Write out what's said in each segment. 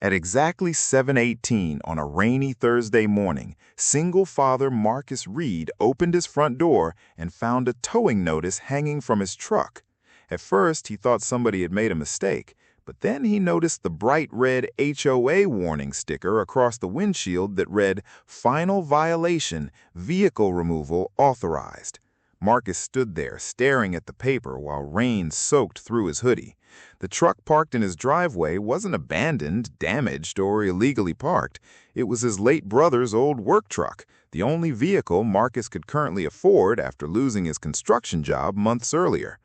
At exactly 7:18 on a rainy Thursday morning, single father Marcus Reed opened his front door and found a towing notice hanging from his truck. At first, he thought somebody had made a mistake, but then he noticed the bright red HOA warning sticker across the windshield that read, "Final violation, vehicle removal authorized." Marcus stood there staring at the paper while rain soaked through his hoodie. The truck parked in his driveway wasn't abandoned, damaged, or illegally parked. It was his late brother's old work truck, the only vehicle Marcus could currently afford after losing his construction job months earlier.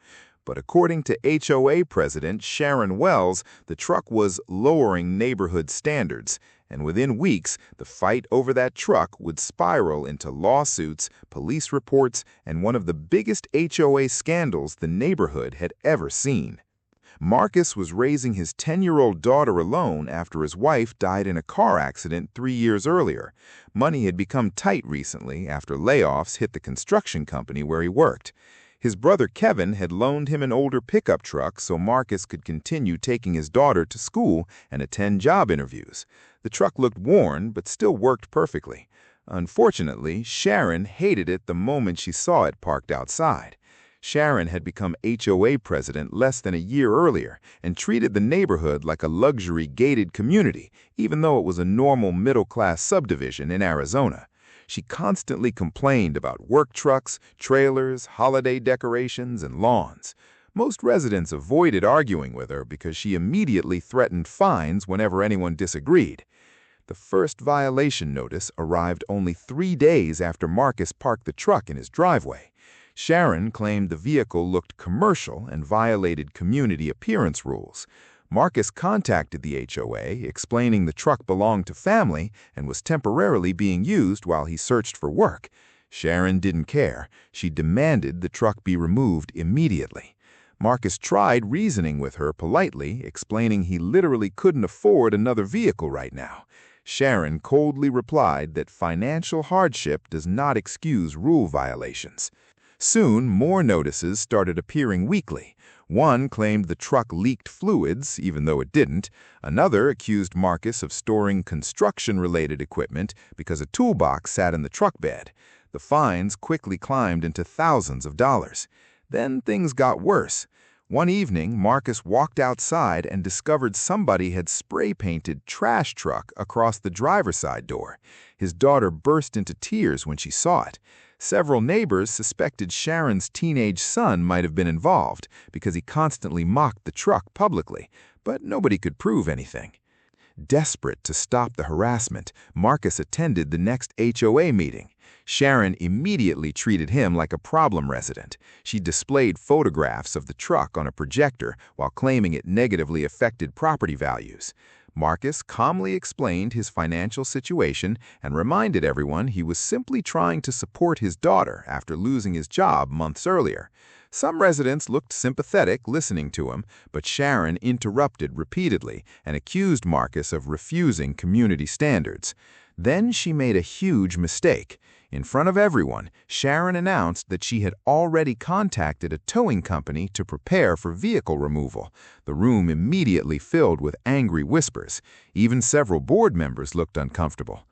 But according to HOA President Sharon Wells, the truck was lowering neighborhood standards, and within weeks, the fight over that truck would spiral into lawsuits, police reports, and one of the biggest HOA scandals the neighborhood had ever seen. Marcus was raising his 10-year-old daughter alone after his wife died in a car accident 3 years earlier. Money had become tight recently after layoffs hit the construction company where he worked. His brother Kevin had loaned him an older pickup truck so Marcus could continue taking his daughter to school and attend job interviews. The truck looked worn, but still worked perfectly. Unfortunately, Sharon hated it the moment she saw it parked outside. Sharon had become HOA president less than a year earlier and treated the neighborhood like a luxury gated community, even though it was a normal middle-class subdivision in Arizona. She constantly complained about work trucks, trailers, holiday decorations, and lawns. Most residents avoided arguing with her because she immediately threatened fines whenever anyone disagreed. The first violation notice arrived only 3 days after Marcus parked the truck in his driveway. Sharon claimed the vehicle looked commercial and violated community appearance rules. Marcus contacted the HOA, explaining the truck belonged to family and was temporarily being used while he searched for work. Sharon didn't care. She demanded the truck be removed immediately. Marcus tried reasoning with her politely, explaining he literally couldn't afford another vehicle right now. Sharon coldly replied that financial hardship does not excuse rule violations. Soon, more notices started appearing weekly. One claimed the truck leaked fluids, even though it didn't. Another accused Marcus of storing construction-related equipment because a toolbox sat in the truck bed. The fines quickly climbed into thousands of dollars. Then things got worse. One evening, Marcus walked outside and discovered somebody had spray-painted "trash truck" across the driver's side door. His daughter burst into tears when she saw it. Several neighbors suspected Sharon's teenage son might have been involved because he constantly mocked the truck publicly, but nobody could prove anything. Desperate to stop the harassment, Marcus attended the next HOA meeting. Sharon immediately treated him like a problem resident. She displayed photographs of the truck on a projector while claiming it negatively affected property values. Marcus calmly explained his financial situation and reminded everyone he was simply trying to support his daughter after losing his job months earlier. Some residents looked sympathetic listening to him, but Sharon interrupted repeatedly and accused Marcus of refusing community standards. Then she made a huge mistake. In front of everyone, Sharon announced that she had already contacted a towing company to prepare for vehicle removal. The room immediately filled with angry whispers. Even several board members looked uncomfortable.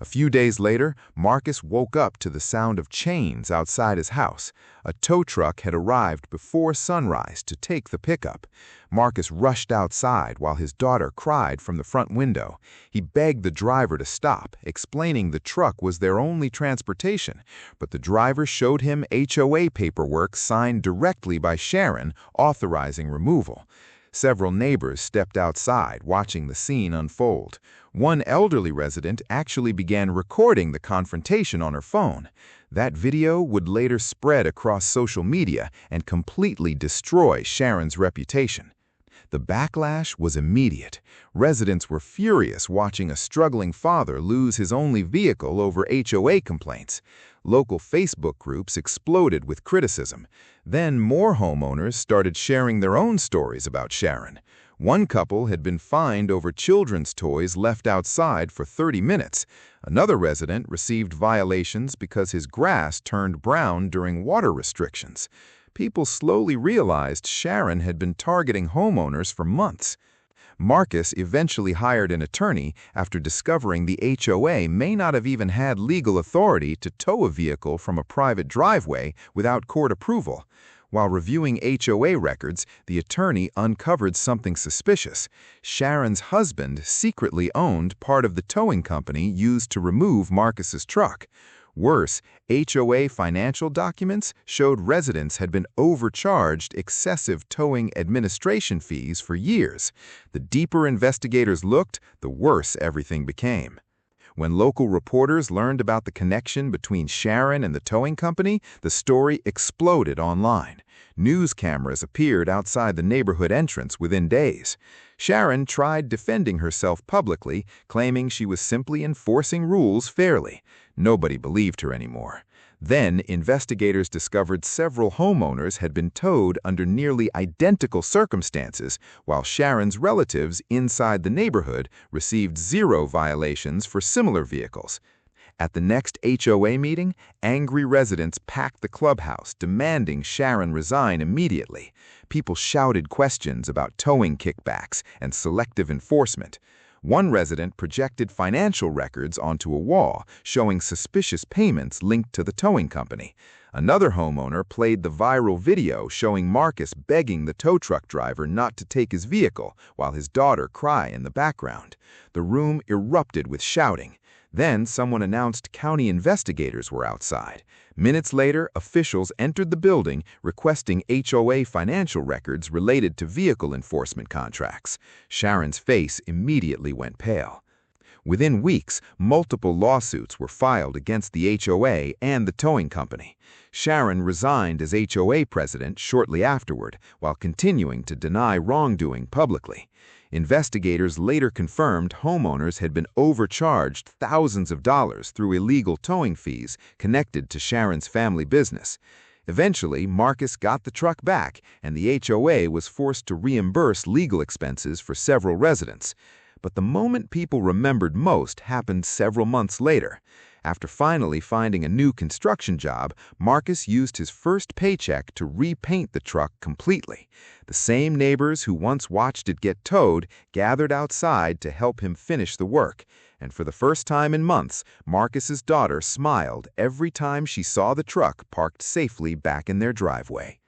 A few days later, Marcus woke up to the sound of chains outside his house. A tow truck had arrived before sunrise to take the pickup. Marcus rushed outside while his daughter cried from the front window. He begged the driver to stop, explaining the truck was their only transportation, but the driver showed him HOA paperwork signed directly by Sharon authorizing removal. Several neighbors stepped outside, watching the scene unfold. One elderly resident actually began recording the confrontation on her phone. That video would later spread across social media and completely destroy Sharon's reputation. The backlash was immediate. Residents were furious watching a struggling father lose his only vehicle over HOA complaints. Local Facebook groups exploded with criticism. Then more homeowners started sharing their own stories about Sharon. One couple had been fined over children's toys left outside for 30 minutes. Another resident received violations because his grass turned brown during water restrictions. People slowly realized Sharon had been targeting homeowners for months. Marcus eventually hired an attorney after discovering the HOA may not have even had legal authority to tow a vehicle from a private driveway without court approval. While reviewing HOA records, the attorney uncovered something suspicious. Sharon's husband secretly owned part of the towing company used to remove Marcus's truck. Worse, HOA financial documents showed residents had been overcharged excessive towing administration fees for years. The deeper investigators looked, the worse everything became. When local reporters learned about the connection between Sharon and the towing company, the story exploded online. News cameras appeared outside the neighborhood entrance within days. Sharon tried defending herself publicly, claiming she was simply enforcing rules fairly. Nobody believed her anymore. Then, investigators discovered several homeowners had been towed under nearly identical circumstances, while Sharon's relatives inside the neighborhood received 0 violations for similar vehicles. At the next HOA meeting, angry residents packed the clubhouse, demanding Sharon resign immediately. People shouted questions about towing kickbacks and selective enforcement. One resident projected financial records onto a wall, showing suspicious payments linked to the towing company. Another homeowner played the viral video showing Marcus begging the tow truck driver not to take his vehicle while his daughter cried in the background. The room erupted with shouting. Then someone announced county investigators were outside. Minutes later, officials entered the building requesting HOA financial records related to vehicle enforcement contracts. Sharon's face immediately went pale. Within weeks, multiple lawsuits were filed against the HOA and the towing company. Sharon resigned as HOA president shortly afterward, while continuing to deny wrongdoing publicly. Investigators later confirmed homeowners had been overcharged thousands of dollars through illegal towing fees connected to Sharon's family business. Eventually, Marcus got the truck back, and the HOA was forced to reimburse legal expenses for several residents. But the moment people remembered most happened several months later. After finally finding a new construction job, Marcus used his first paycheck to repaint the truck completely. The same neighbors who once watched it get towed gathered outside to help him finish the work. And for the first time in months, Marcus's daughter smiled every time she saw the truck parked safely back in their driveway.